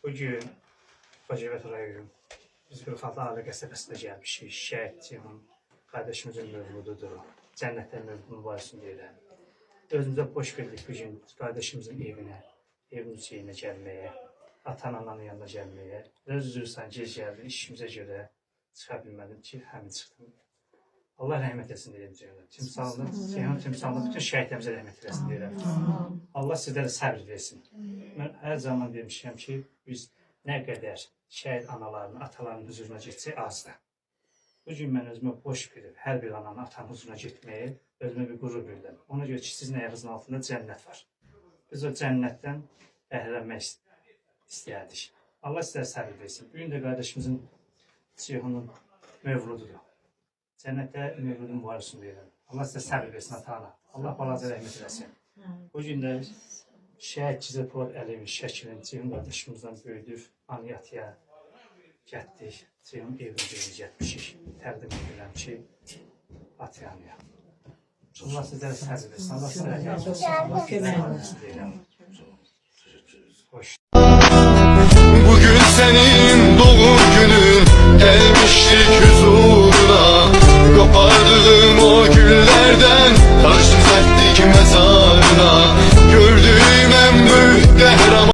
Bugün Hacıvet rayonu biz Qırxatlı Ali qəsəbəsində gəlmişik. Şəhid Ceyhun qardaşımızın mövlududur. Cənnətdən mövludun varisini deyirəm. Özümüzə xoş verdik bugün qardaşımızın evinə, evin içinə gəlməyə, ata-ananın yanına gəlməyə. Öz üzrsən gec gəldim, işimizə görə çıxa bilmədim ki, həmin çıxdım. Allah rəhmət etsin deyirəm Ceyhun. Ceyhun timsalını bütün şəhidlərimizə rəhmət etsin deyirəm. Allah sizlərə səbr versin. Mən hər zaman demişəm ki, biz nə qədər şəhid analarının, atalarının huzuruna getsək azdır. Bugün mən özümə boş verib hər bir ananın, atanın huzuruna getməyi özümə bir qürur bildim. Ona görə ki, sizin ayağınızın altında cənnət var. Biz o cənnətdən bəhrələnmək istəyərdik. Allah sizlərə səbr versin. Bugün də qardaşımızın Ceyhunun mövlududur. Cənnətdə mövludun varisini deyirəm. Allah sizə səbr versin ata-ana. Allah balaca rəhmət eləsin. Bugün də Şəhid Cizə Polad Əliyevin şəklini Ceyhun qardaşımızdan böyüdüb Aniyyətiyə getdik. Ceyhun evini getmişik. Təqdim edirəm ki, Atiyanıya. Allah sizlərə səbr versin. Allah sizlərə rəhmət etsin. Hoş. Bugün senin doğum günün, gelmiştik huzur.